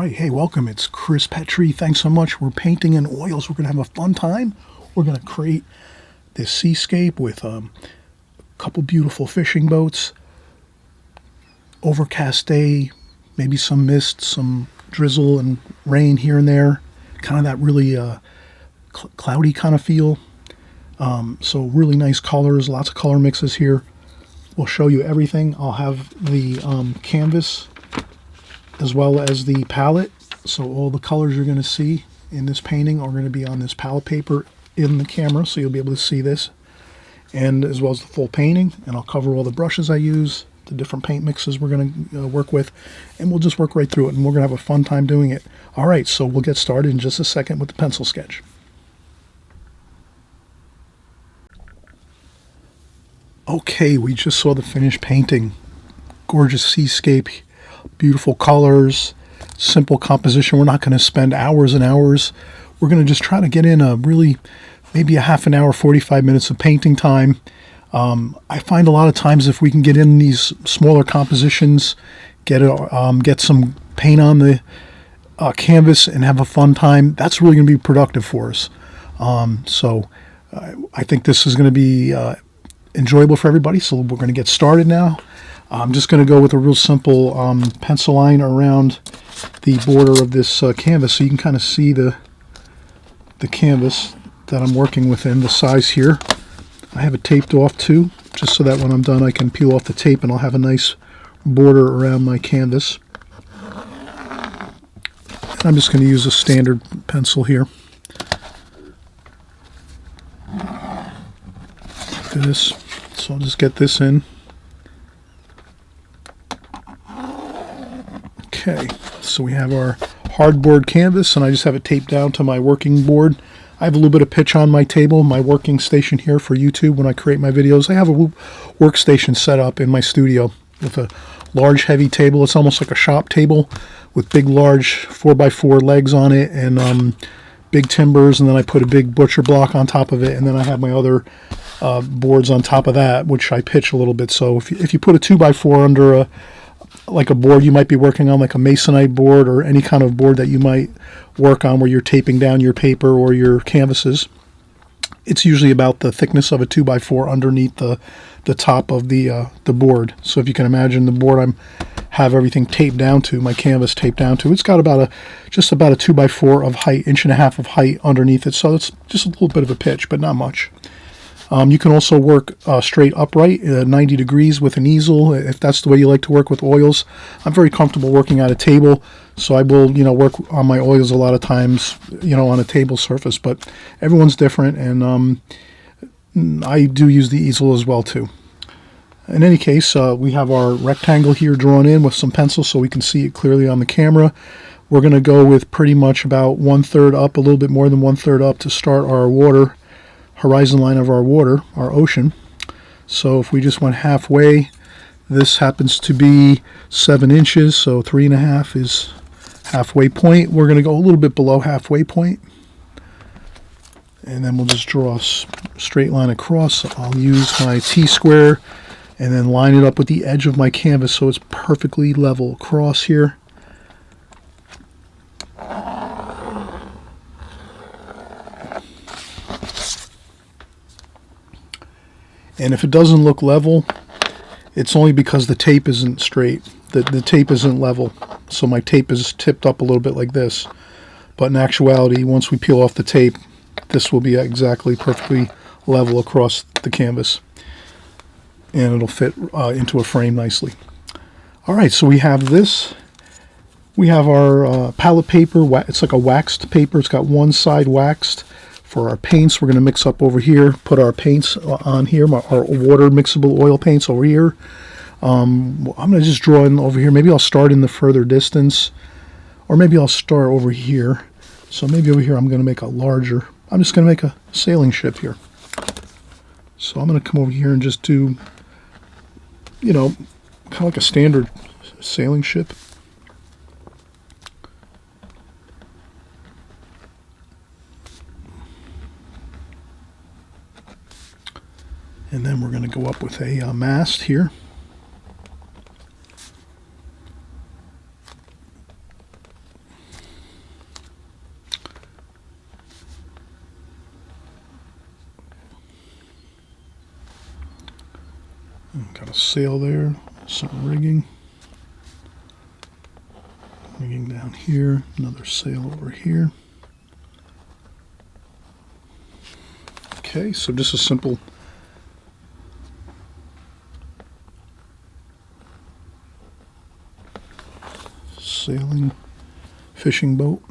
right, hey, welcome. It's Chris Petrie. Thanks so much. We're painting in oils. We're going to have a fun time. We're going to create this seascape with a couple beautiful fishing boats, overcast day, maybe some mist, some drizzle and rain here and there, kind of that really cloudy kind of feel. So really nice colors, lots of color mixes here. We'll show you everything. I'll have the canvas as well as the palette. So all the colors you're going to see in this painting are going to be on this palette paper in the camera, so you'll be able to see this, and as well as the full painting. And I'll cover all the brushes I use, the different paint mixes we're going to work with, and we'll just work right through it, and we're going to have a fun time doing it. All right, so we'll get started in just a second with the pencil sketch. Okay, we just saw the finished painting. Gorgeous seascape, beautiful colors, simple composition. We're not going to spend hours and hours. We're going to just try to get in maybe a half an hour, 45 minutes of painting time. I find a lot of times if we can get in these smaller compositions, get some paint on the canvas and have a fun time, that's really going to be productive for us. So I think this is going to be enjoyable for everybody. So we're going to get started now. I'm just going to go with a real simple pencil line around the border of this canvas, so you can kind of see the canvas that I'm working within, the size here. I have it taped off too, just so that when I'm done I can peel off the tape and I'll have a nice border around my canvas. And I'm just going to use a standard pencil here. Look at this. So I'll just get this in. Okay, so we have our hardboard canvas, and I just have it taped down to my working board. I have a little bit of pitch on my table, my working station here for YouTube when I create my videos. I have a workstation set up in my studio with a large heavy table. It's almost like a shop table with big large 4x4 legs on it and big timbers, and then I put a big butcher block on top of it, and then I have my other boards on top of that, which I pitch a little bit. So if you put a 2x4 under a board you might be working on, like a masonite board or any kind of board that you might work on where you're taping down your paper or your canvases, it's usually about the thickness of a 2x4 underneath the top of the board. So if you can imagine the board have everything taped down to, my canvas taped down to, it's got just about a 2x4 of height, 1.5 inches of height underneath it. So it's just a little bit of a pitch, but not much. You can also work straight upright, 90 degrees with an easel, if that's the way you like to work with oils. I'm very comfortable working at a table, so I will, work on my oils a lot of times, on a table surface. But everyone's different, and I do use the easel as well too. In any case, we have our rectangle here drawn in with some pencil so we can see it clearly on the camera. We're going to go with pretty much about 1/3 up, a little bit more than 1/3 up to start our water horizon line of our water, our ocean. So if we just went halfway, this happens to be 7 inches, so 3.5 is halfway point. We're going to go a little bit below halfway point, and then we'll just draw a straight line across. I'll use my T-square and then line it up with the edge of my canvas so it's perfectly level across here. And if it doesn't look level, it's only because the tape isn't straight. The tape isn't level. So my tape is tipped up a little bit like this. But in actuality, once we peel off the tape, this will be exactly perfectly level across the canvas. And it'll fit into a frame nicely. All right, so we have this. We have our palette paper. It's like a waxed paper. It's got one side waxed. For our paints, we're going to mix up over here, put our paints on here, our water mixable oil paints over here. I'm going to just draw in over here. Maybe I'll start in the further distance, or maybe I'll start over here. So maybe over here I'm going to make I'm just going to make a sailing ship here. So I'm going to come over here and just do, kind of like a standard sailing ship. And then we're going to go up with a mast here. Got a sail there, some rigging. Rigging down here, another sail over here. Okay, so just a simple sailing fishing boat.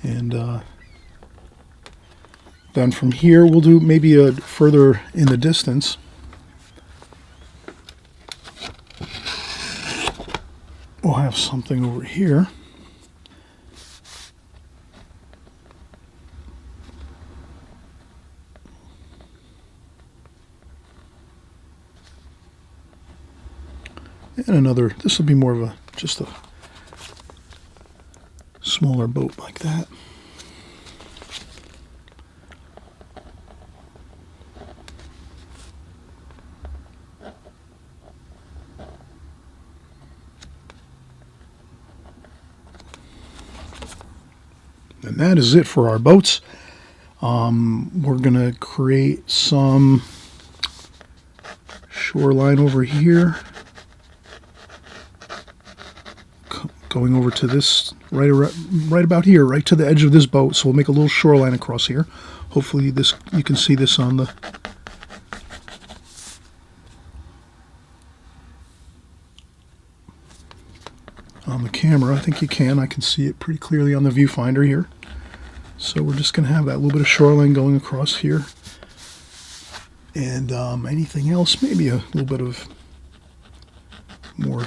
And then from here we'll do maybe a further in the distance. We'll have something over here. And another, this will be more of just a smaller boat like that. And that is it for our boats. We're going to create some shoreline over here. Going over to this, right about here, right to the edge of this boat. So we'll make a little shoreline across here. Hopefully you can see this on the camera. I think you can. I can see it pretty clearly on the viewfinder here. So we're just going to have that little bit of shoreline going across here. And anything else, maybe a little bit of more,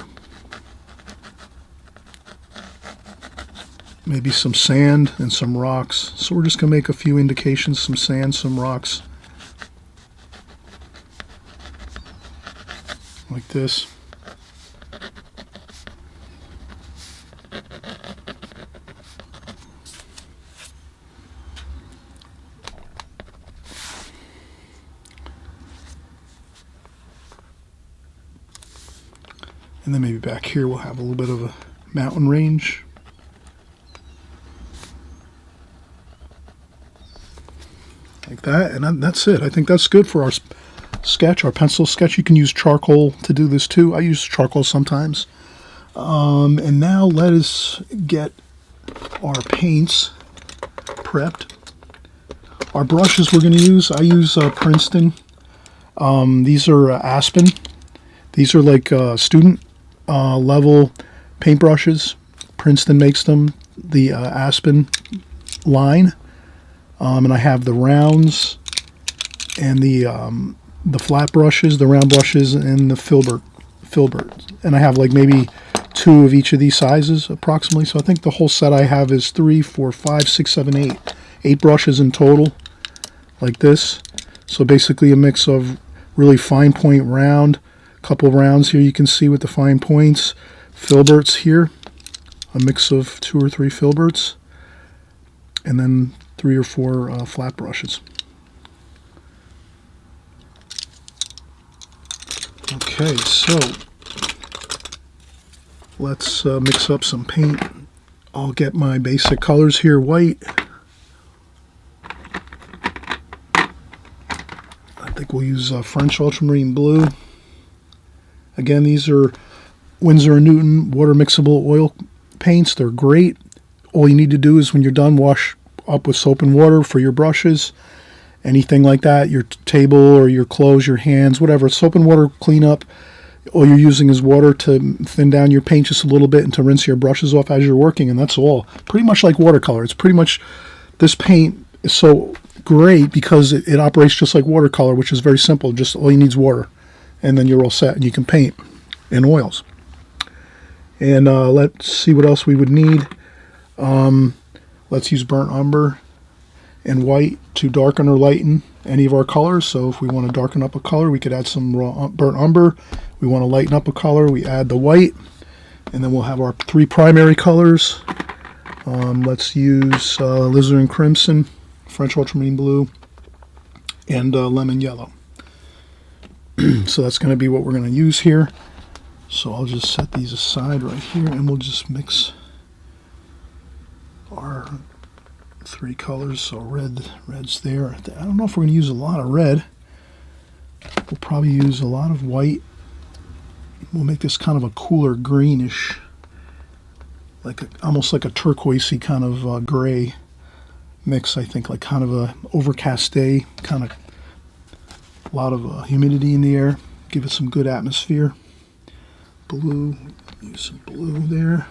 maybe some sand and some rocks. So we're just going to make a few indications, some sand, some rocks, like this. And then maybe back here we'll have a little bit of a mountain range. Like that, and that's it. I think that's good for our sketch, our pencil sketch. You can use charcoal to do this too. I use charcoal sometimes. And now let us get our paints prepped. Our brushes we're going to use, I use Princeton. These are Aspen. These are like student level paintbrushes. Princeton makes them, the Aspen line. And I have the rounds and the flat brushes, the round brushes, and the filbert. And I have like maybe 2 of each of these sizes approximately. So I think the whole set I have is 3, 4, 5, 6, 7, 8. 8 brushes in total, like this. So basically a mix of really fine point round, couple rounds here you can see with the fine points, filberts here, a mix of 2 or 3 filberts, and then 3 or 4 flat brushes. Okay, so let's mix up some paint. I'll get my basic colors here, white. I think we'll use French ultramarine blue. Again, these are Winsor & Newton water mixable oil paints. They're great. All you need to do is when you're done, wash up with soap and water for your brushes, anything like that, your table or your clothes, your hands, whatever. Soap and water cleanup. All you're using is water to thin down your paint just a little bit and to rinse your brushes off as you're working, and that's all. Pretty much like watercolor. It's pretty much, this paint is so great because it operates just like watercolor, which is very simple. Just all you need is water, and then you're all set, and you can paint in oils. And let's see what else we would need. Let's use burnt umber and white to darken or lighten any of our colors. So if we want to darken up a color, we could add some raw burnt umber. We want to lighten up a color, we add the white, and then we'll have our 3 primary colors. Let's use alizarin crimson, French ultramarine blue, and lemon yellow. So that's going to be what we're going to use here. So I'll just set these aside right here, and we'll just mix our 3 colors. So red's there. I don't know if we're going to use a lot of red. We'll probably use a lot of white. We'll make this kind of a cooler greenish, like almost like a turquoisey kind of gray mix, I think, like kind of a overcast day, kind of a lot of humidity in the air, give it some good atmosphere. Blue, use some blue there.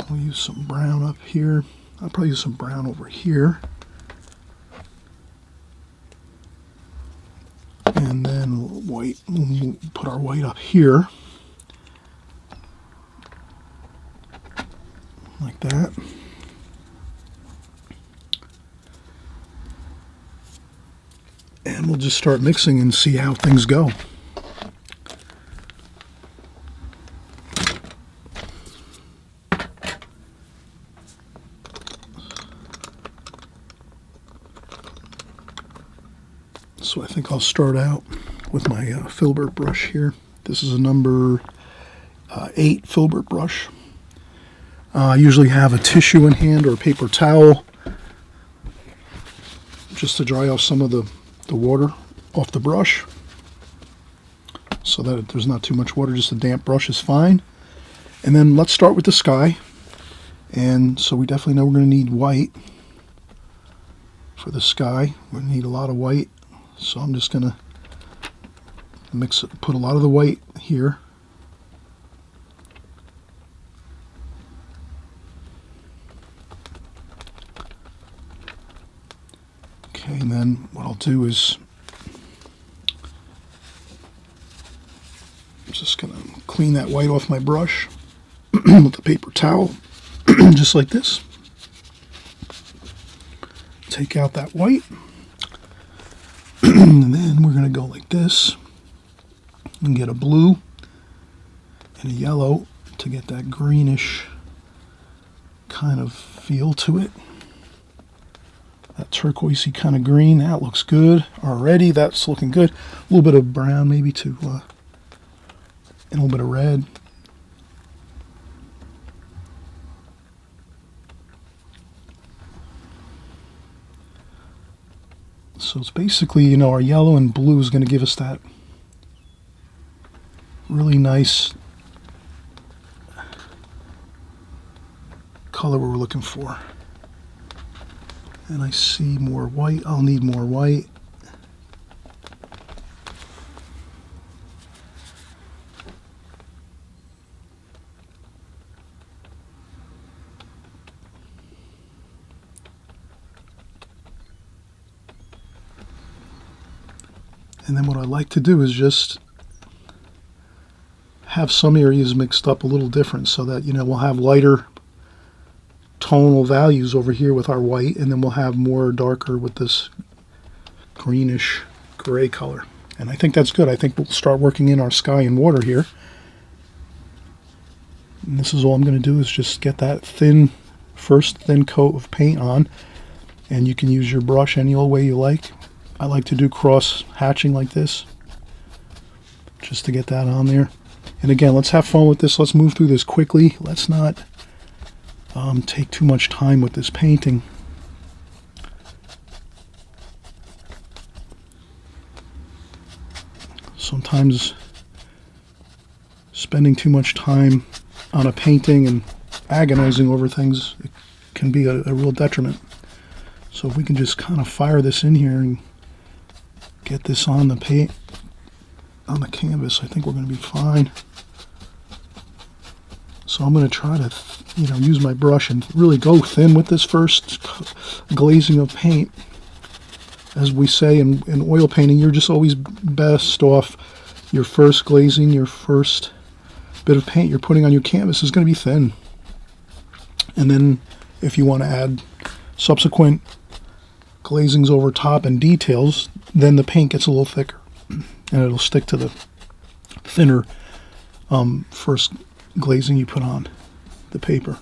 We'll use some brown up here. I'll probably use some brown over here. And then white, we'll put our white up here. Like that. And we'll just start mixing and see how things go. So I think I'll start out with my filbert brush here. This is a number 8 filbert brush. I usually have a tissue in hand or a paper towel just to dry off some of the water off the brush so that there's not too much water. Just a damp brush is fine. And then let's start with the sky. And so we definitely know we're going to need white for the sky. We're going to need a lot of white. So I'm just going to put a lot of the white here. Okay, and then what I'll do is I'm just going to clean that white off my brush with the paper towel, just like this. Take out that white. And then we're going to go like this and get a blue and a yellow to get that greenish kind of feel to it. That turquoisey kind of green, that looks good already. That's looking good. A little bit of brown maybe to, and a little bit of red. So it's basically, you know, our yellow and blue is going to give us that really nice color we're looking for. And I see more white. I'll need more white. And then what I like to do is just have some areas mixed up a little different so that, you know, we'll have lighter tonal values over here with our white, and then we'll have more darker with this greenish gray color. And I think that's good. I think we'll start working in our sky and water here. And this is all I'm going to do is just get that first thin coat of paint on. And you can use your brush any old way you like. I like to do cross hatching like this, just to get that on there. And again, let's have fun with this. Let's move through this quickly. Let's not take too much time with this painting. Sometimes spending too much time on a painting and agonizing over things, it can be a real detriment. So if we can just kind of fire this in here and get this on the paint, on the canvas, I think we're going to be fine. So I'm going to try to, you know, use my brush and really go thin with this first glazing of paint. As we say in oil painting, you're just always best off your first glazing, your first bit of paint you're putting on your canvas is going to be thin. And then if you want to add subsequent glazings over top and details, then the paint gets a little thicker and it'll stick to the thinner first glazing you put on the paper.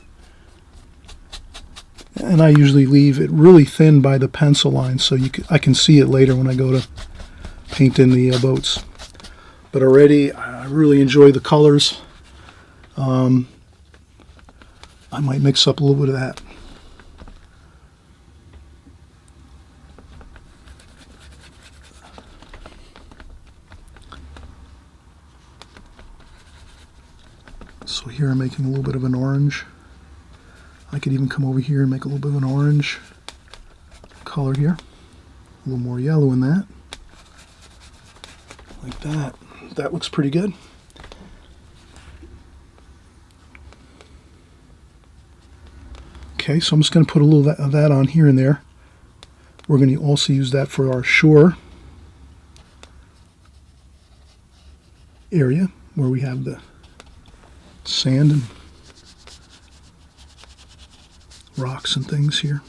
And I usually leave it really thin by the pencil line so I can see it later when I go to paint in the boats. But already I really enjoy the colors. I might mix up a little bit of that. So here I'm making a little bit of an orange. I could even come over here and make a little bit of an orange color here. A little more yellow in that. Like that. That looks pretty good. Okay, so I'm just going to put a little of that on here and there. We're going to also use that for our shore area where we have the sand and rocks and things here.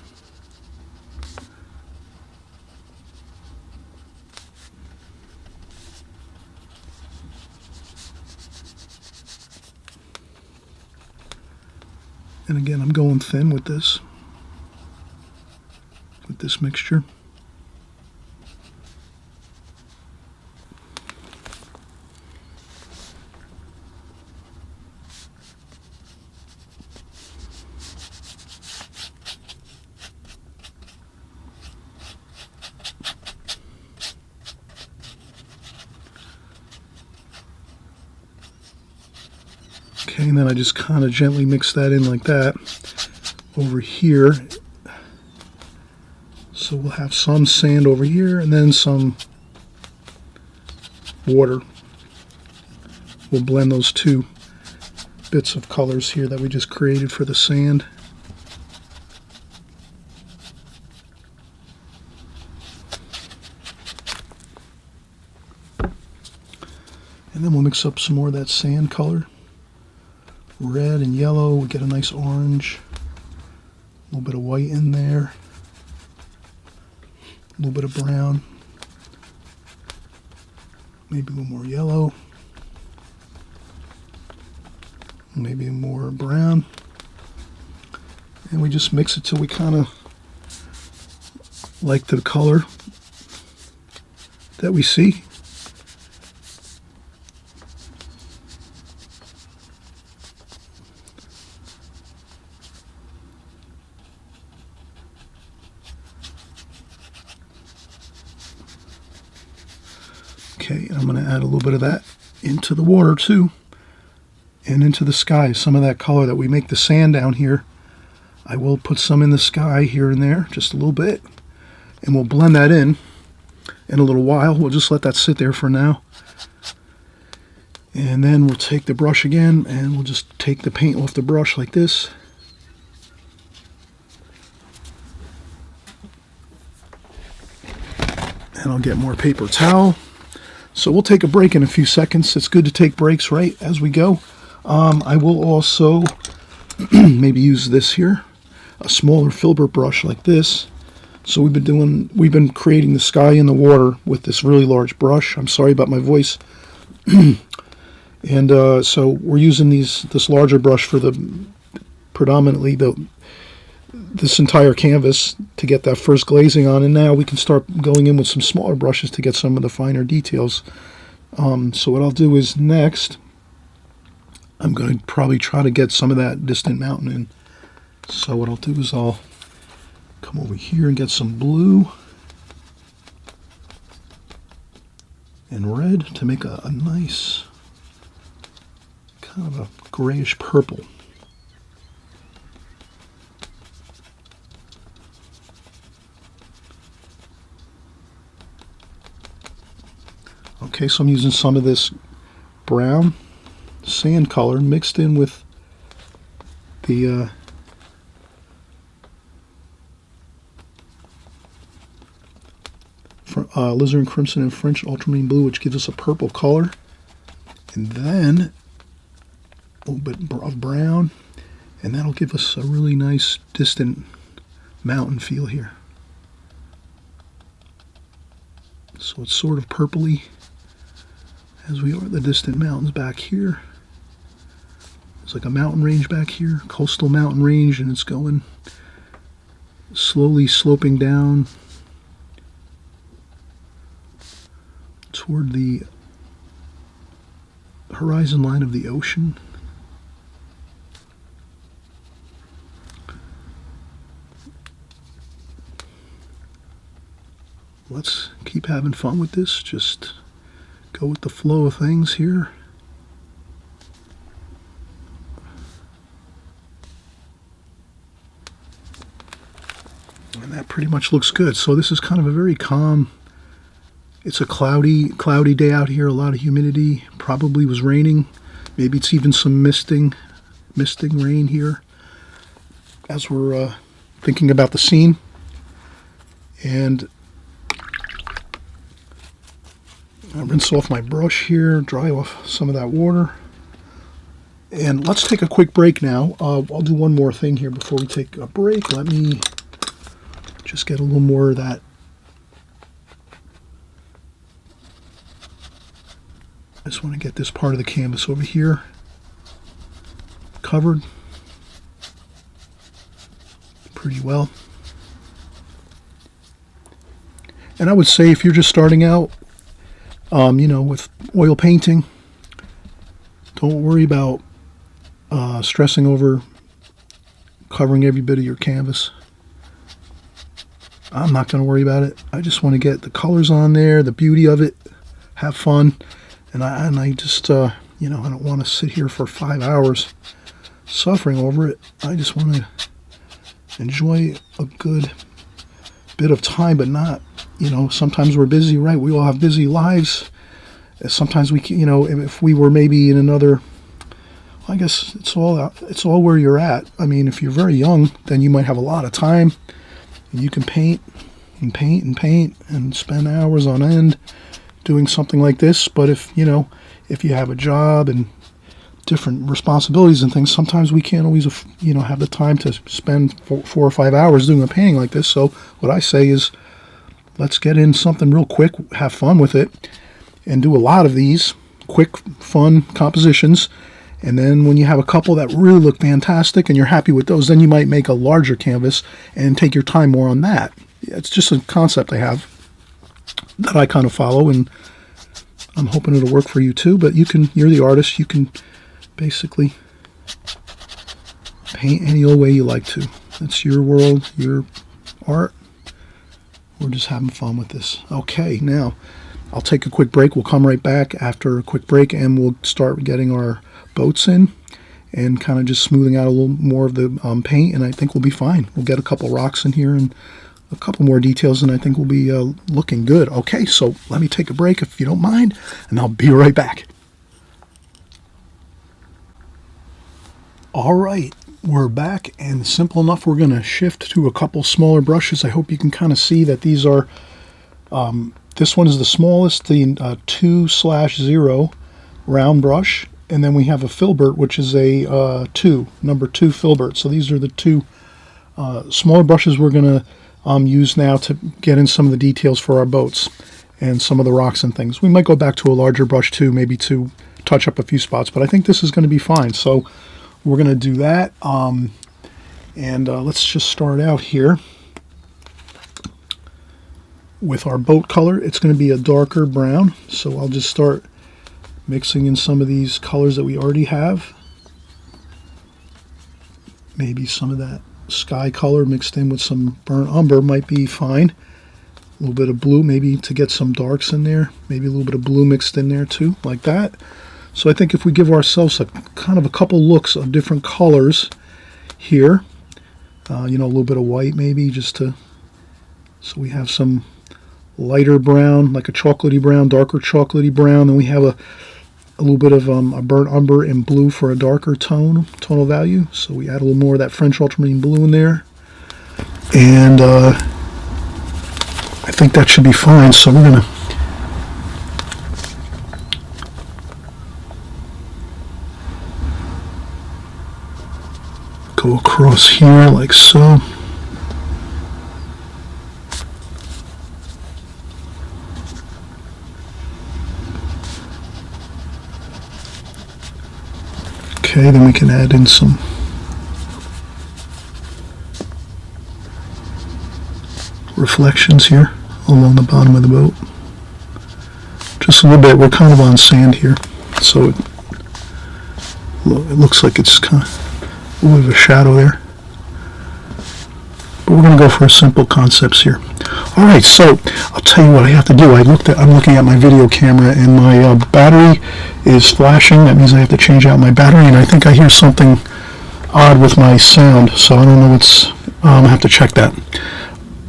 And again, I'm going thin with this mixture. Okay, and then I just kind of gently mix that in like that over here. So we'll have some sand over here and then some water. We'll blend those two bits of colors here that we just created for the sand. And then we'll mix up some more of that sand color. Red and yellow, we get a nice orange. A little bit of white in there. A little bit of brown. Maybe a little more yellow. Maybe more brown. And we just mix it till we kind of like the color that we see. Okay, and I'm going to add a little bit of that into the water too, and into the sky. Some of that color that we make the sand down here, I will put some in the sky here and there, just a little bit, and we'll blend that in a little while. We'll just let that sit there for now. And then we'll take the brush again, and we'll just take the paint off the brush like this. And I'll get more paper towel. So we'll take a break in a few seconds. It's good to take breaks right as we go. I will also maybe use this here, a smaller filbert brush like this. So we've been creating the sky and the water with this really large brush. I'm sorry about my voice. And so we're using this larger brush for predominantly this entire canvas to get that first glazing on, and now we can start going in with some smaller brushes to get some of the finer details. So what I'll do is next, I'm going to probably try to get some of that distant mountain in. So what I'll do is I'll come over here and get some blue and red to make a nice kind of a grayish purple. Okay, so I'm using some of this brown sand color mixed in with the alizarin crimson and French ultramarine blue, which gives us a purple color. And then a little bit of brown, and that'll give us a really nice distant mountain feel here. So it's sort of purpley as we are the distant mountains back here. It's like a mountain range back here, coastal mountain range, and it's going slowly sloping down toward the horizon line of the ocean. Let's keep having fun with this. Just go with the flow of things here. pretty much looks good. So this is kind of a very calm, it's a cloudy day out here, a lot of humidity, probably was raining. Maybe it's even some misting rain here as we're thinking about the scene. And I rinse off my brush here, dry off some of that water. And let's take a quick break now. I'll do one more thing here before we take a break. Let me just get a little more of that. I just want to get this part of the canvas over here covered pretty well. And I would say if you're just starting out, with oil painting, don't worry about stressing over covering every bit of your canvas. I'm not going to worry about it. I just want to get the colors on there, the beauty of it, have fun, and I just I don't want to sit here for 5 hours suffering over it. I just want to enjoy a good bit of time, but not, sometimes we're busy, right? We all have busy lives. Sometimes we, if we were maybe in another, I guess it's all where you're at. I mean, if you're very young, then you might have a lot of time. You can paint and paint and paint and spend hours on end doing something like this. But if you have a job and different responsibilities and things, sometimes we can't always, have the time to spend 4 or 5 hours doing a painting like this. So what I say is, let's get in something real quick, have fun with it, and do a lot of these quick, fun compositions. And then when you have a couple that really look fantastic and you're happy with those, then you might make a larger canvas and take your time more on that. It's just a concept I have that I kind of follow, and I'm hoping it'll work for you too. But you're the artist, you can basically paint any old way you like to. It's your world, your art. We're just having fun with this. Okay, now I'll take a quick break. We'll come right back after a quick break, and we'll start getting our boats in and kind of just smoothing out a little more of the paint, and I think we'll be fine. We'll get a couple rocks in here and a couple more details, and I think we'll be looking good. Okay, so let me take a break if you don't mind, and I'll be right back. All right, we're back, and simple enough, we're going to shift to a couple smaller brushes. I hope you can kind of see that these are, this one is the smallest, the 2/0 round brush, and then we have a filbert, which is a number 2 filbert. So these are the two smaller brushes we're going to use now to get in some of the details for our boats and some of the rocks and things. We might go back to a larger brush too, maybe to touch up a few spots, but I think this is going to be fine. So we're going to do that, and let's just start out here with our boat color. It's going to be a darker brown, so I'll just start mixing in some of these colors that we already have. Maybe some of that sky color mixed in with some burnt umber might be fine. A little bit of blue, maybe to get some darks in there. Maybe a little bit of blue mixed in there too, like that. So I think if we give ourselves a kind of a couple looks of different colors here, a little bit of white maybe, just to, so we have some lighter brown, like a chocolatey brown, darker chocolatey brown, and we have a little bit of a burnt umber and blue for a darker tonal value. So we add a little more of that French ultramarine blue in there, and I think that should be fine. So we're gonna go across here like so. Okay, then we can add in some reflections here along the bottom of the boat. Just a little bit. We're kind of on sand here, so it looks like it's kind of a little bit of a shadow there. But we're going to go for simple concepts here. All right, so I'll tell you what I have to do. I'm looking at my video camera, and my battery is flashing. That means I have to change out my battery, and I think I hear something odd with my sound, so I don't know what's, I have to check that.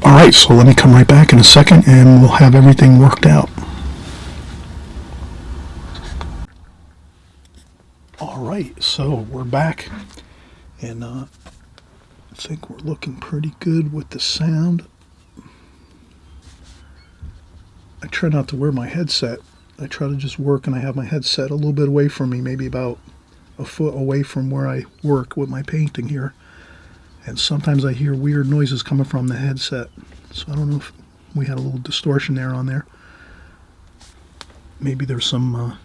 Alright, so let me come right back in a second and we'll have everything worked out. Alright, so we're back, and I think we're looking pretty good with the sound. I try not to wear my headset. I try to just work, and I have my headset a little bit away from me, maybe about a foot away from where I work with my painting here. And sometimes I hear weird noises coming from the headset. So I don't know if we had a little distortion there on there. Maybe there's some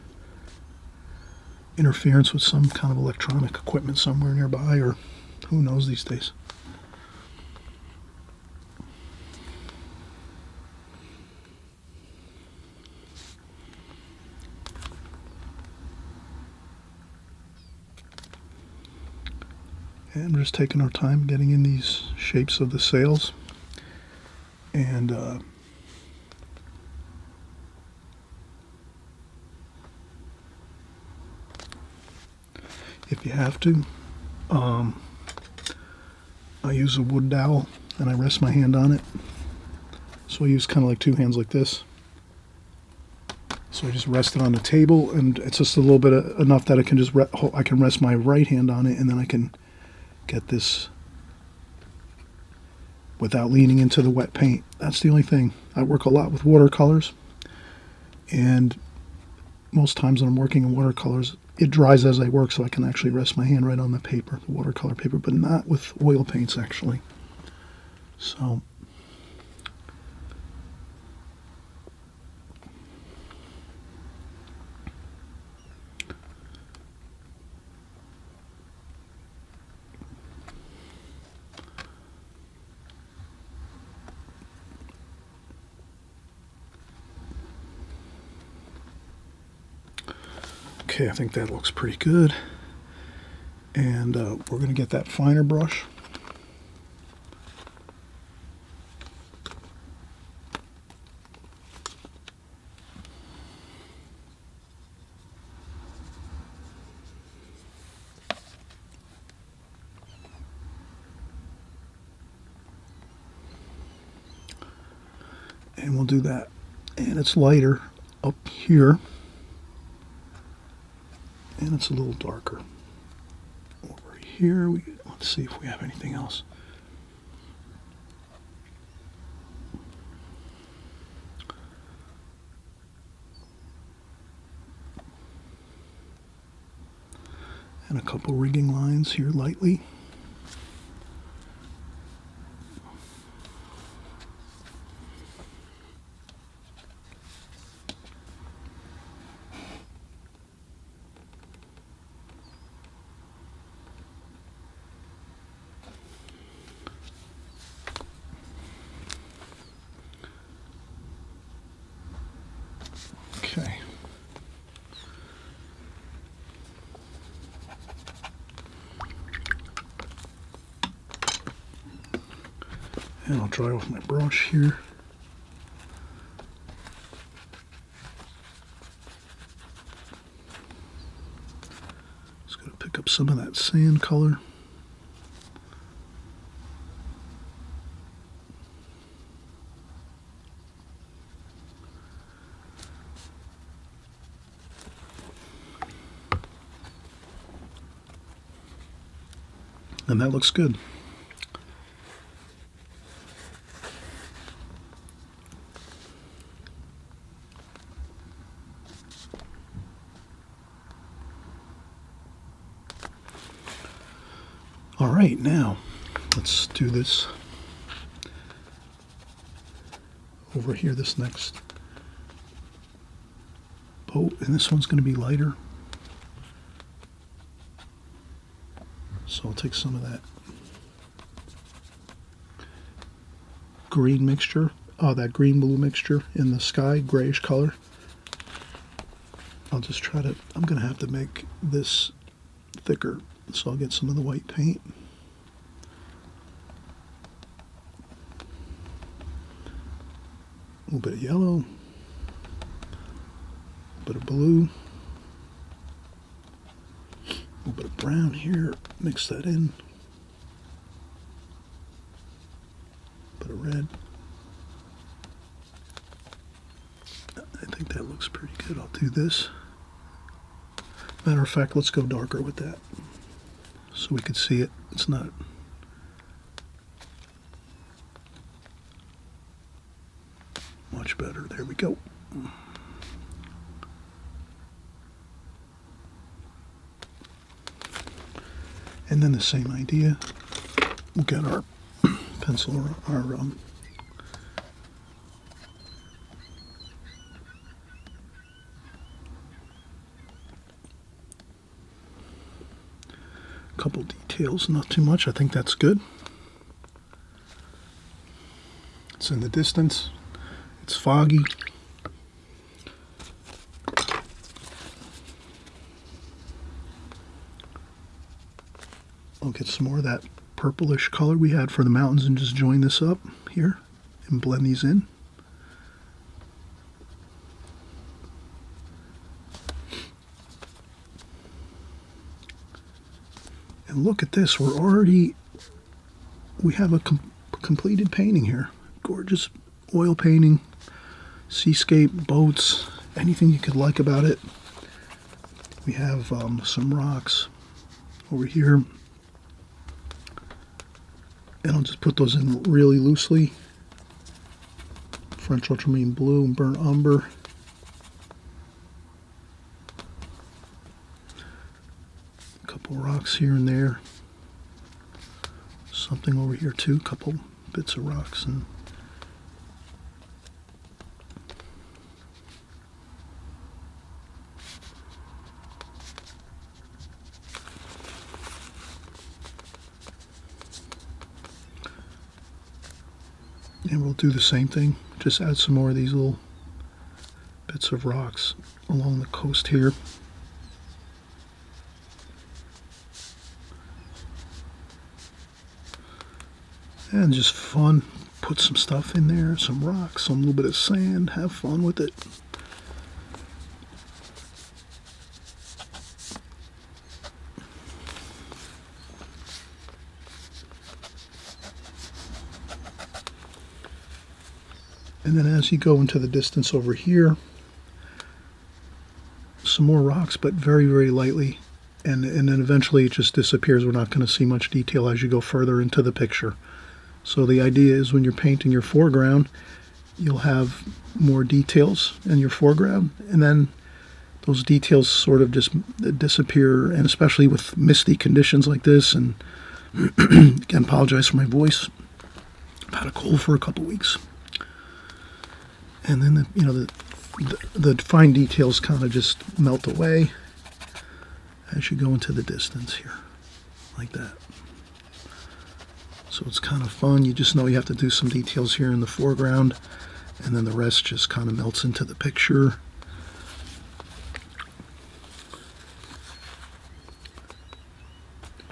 interference with some kind of electronic equipment somewhere nearby, or who knows these days. And we're just taking our time getting in these shapes of the sails. And if you have to, I use a wood dowel and I rest my hand on it. So I use kind of like two hands like this. So I just rest it on the table, and it's just a little bit enough that I can just I can rest my right hand on it, and then I can get this without leaning into the wet paint. That's the only thing. I work a lot with watercolors, and most times when I'm working in watercolors, it dries as I work, so I can actually rest my hand right on the paper, the watercolor paper, but not with oil paints actually. So okay, I think that looks pretty good. And we're going to get that finer brush. And we'll do that. And it's lighter up here. And it's a little darker over here. Let's see if we have anything else. And a couple rigging lines here lightly. Okay. And I'll dry off my brush here. Just going to pick up some of that sand color. And that looks good. All right, now let's do this over here, this next boat, and this one's going to be lighter. So I'll take some of that green mixture, that green-blue mixture in the sky, grayish color. I'll just try to, I'm going to have to make this thicker, so I'll get some of the white paint. A little bit of yellow, a bit of blue, a little bit of brown here, mix that in, a bit of red. pretty good. I'll do this. Matter of fact, let's go darker with that so we could see it. It's not... much better. There we go. And then the same idea. We'll get our pencil, our couple details, not too much. I think that's good. It's in the distance. It's foggy. I'll get some more of that purplish color we had for the mountains and just join this up here and blend these in. And look at this, we have a completed painting here. Gorgeous oil painting, seascape, boats, anything you could like about it. We have some rocks over here. And I'll just put those in really loosely. French ultramarine blue and burnt umber. A couple rocks here and there. Something over here too, a couple bits of rocks. And we'll do the same thing, just add some more of these little bits of rocks along the coast here. And just fun, put some stuff in there, some rocks, some little bit of sand, have fun with it. And then as you go into the distance over here, some more rocks, but very, very lightly. And then eventually it just disappears. We're not going to see much detail as you go further into the picture. So the idea is when you're painting your foreground, you'll have more details in your foreground. And then those details sort of just disappear. And especially with misty conditions like this. And again, apologize for my voice. I've had a cold for a couple weeks. And then the fine details kind of just melt away as you go into the distance here, like that. So it's kind of fun. You just know you have to do some details here in the foreground, and then the rest just kind of melts into the picture.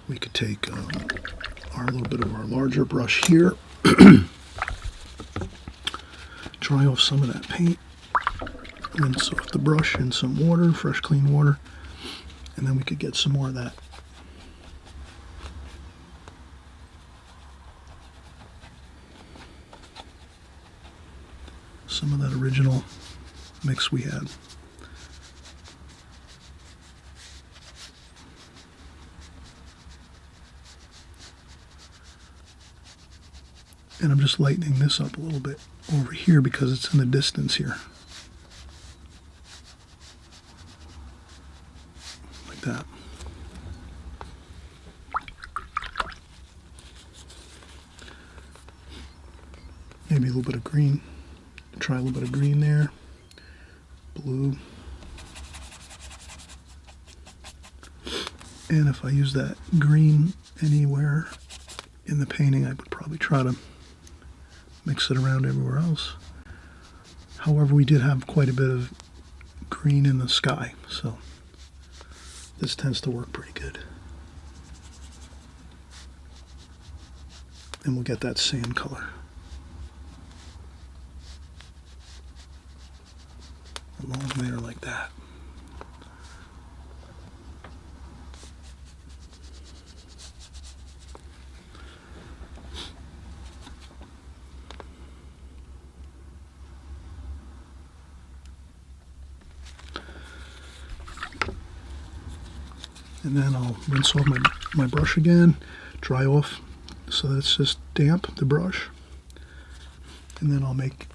We could take our little bit of our larger brush here. Dry off some of that paint, and then soak the brush in some water, fresh clean water, and then we could get some more of that. Some of that original mix we had. And I'm just lightening this up a little bit over here because it's in the distance here. Like that. Maybe a little bit of green. Try a little bit of green there. Blue. And if I use that green anywhere in the painting, I would probably try to mix it around everywhere else. However, we did have quite a bit of green in the sky, so this tends to work pretty good. And we'll get that sand color along there like that. And then I'll rinse off my brush again, dry off so that it's just damp, the brush. And then I'll make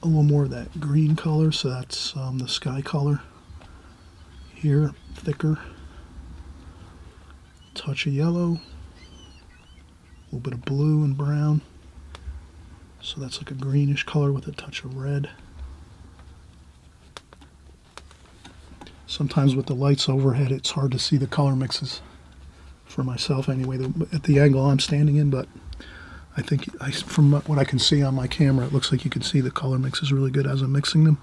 a little more of that green color, so that's the sky color here, thicker. Touch of yellow, a little bit of blue and brown, so that's like a greenish color with a touch of red. Sometimes with the lights overhead it's hard to see the color mixes for myself anyway, at the angle I'm standing in, but I think from what I can see on my camera, it looks like you can see the color mixes really good as I'm mixing them.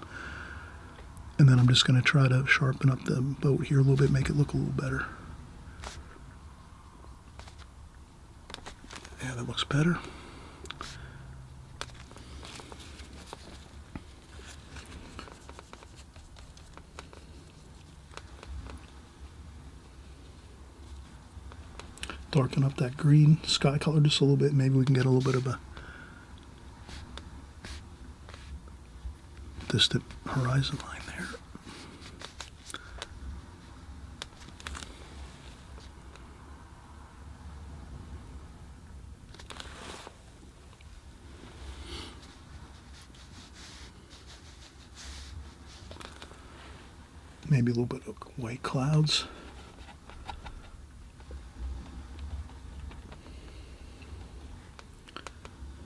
And then I'm just going to try to sharpen up the boat here a little bit, make it look a little better. Yeah, that looks better. Darken up that green sky color just a little bit. Maybe we can get a little bit of a distant horizon line there. Maybe a little bit of white clouds.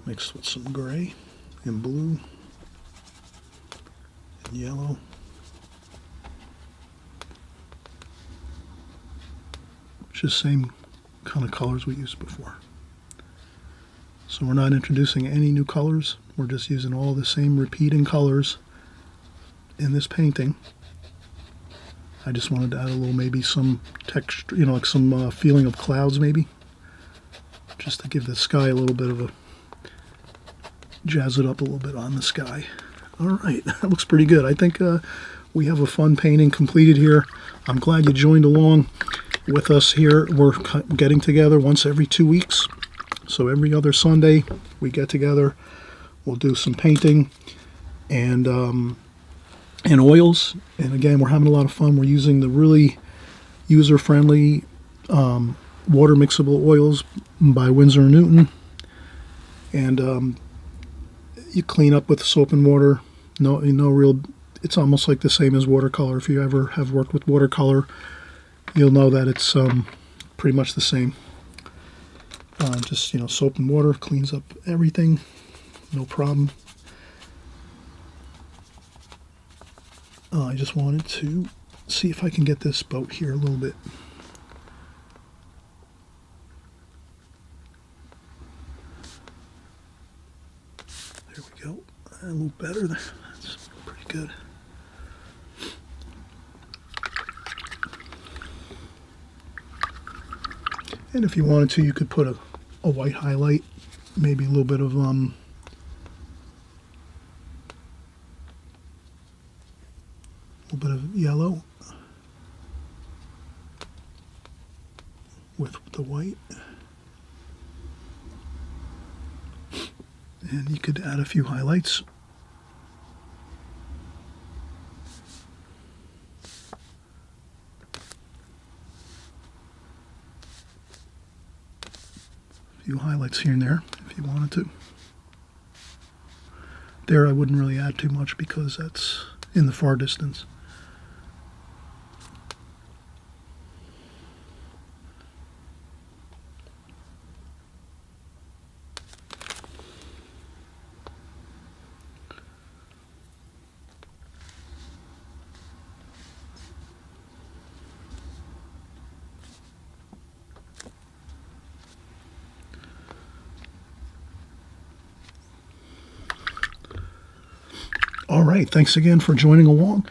Mixed with some gray and blue and yellow. Just same kind of colors we used before. So we're not introducing any new colors. We're just using all the same repeating colors in this painting. I just wanted to add a little, maybe some texture, you know, like some feeling of clouds maybe. Just to give the sky a little bit of a, jazz it up a little bit on the sky. All right, that looks pretty good. I think we have a fun painting completed here. I'm glad you joined along with us here. We're getting together once every 2 weeks. So every other Sunday we get together. We'll do some painting and oils. And again, we're having a lot of fun. We're using the really user-friendly water mixable oils by Winsor & Newton. And you clean up with soap and water. No real. It's almost like the same as watercolor. If you ever have worked with watercolor, you'll know that it's pretty much the same. Just, you know, soap and water cleans up everything. No problem. I just wanted to see if I can get this boat here a little bit. There we go. A little better there. That's pretty good. And if you wanted to, you could put a white highlight, maybe a little bit of yellow with the white. And you could add a few highlights. A few highlights here and there if you wanted to. There I wouldn't really add too much because that's in the far distance. All right, thanks again for joining along.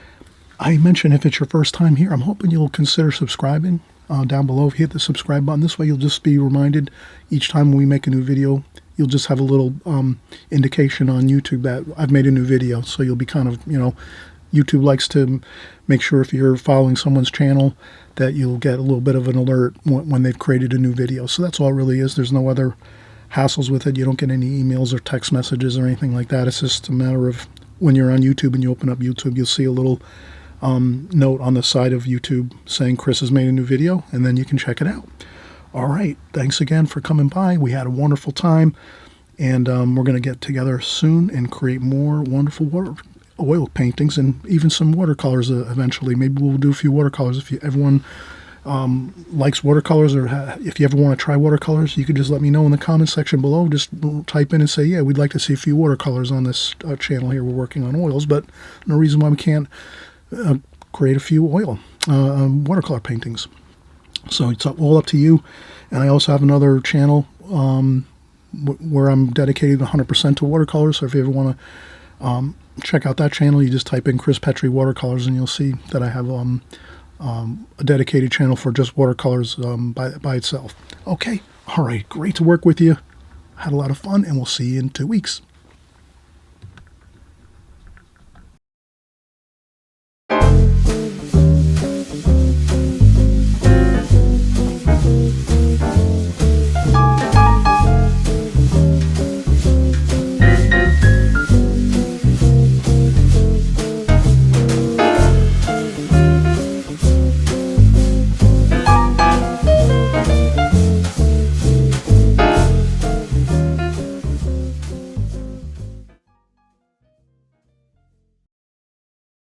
I mentioned if it's your first time here, I'm hoping you'll consider subscribing down below. If you hit the subscribe button, this way you'll just be reminded each time we make a new video. You'll just have a little indication on YouTube that I've made a new video. So you'll be kind of, you know, YouTube likes to make sure if you're following someone's channel that you'll get a little bit of an alert when they've created a new video. So that's all it really is. There's no other hassles with it. You don't get any emails or text messages or anything like that. It's just a matter of when you're on YouTube and you open up YouTube, you'll see a little note on the side of YouTube saying Chris has made a new video, and then you can check it out. All right, thanks again for coming by. We had a wonderful time, and we're going to get together soon and create more wonderful oil paintings and even some watercolors eventually. Maybe we'll do a few watercolors. If everyone likes watercolors, or if you ever want to try watercolors, you could just let me know in the comment section below. Just type in and say, yeah, we'd like to see a few watercolors on this channel here. We're working on oils, but no reason why we can't create a few watercolor paintings. So it's all up to you. And I also have another channel where I'm dedicated 100% to watercolors. So if you ever want to check out that channel, you just type in Chris Petrie Watercolors, and you'll see that I have a dedicated channel for just watercolors by itself. Okay, all right, great to work with you. Had a lot of fun, and we'll see you in 2 weeks.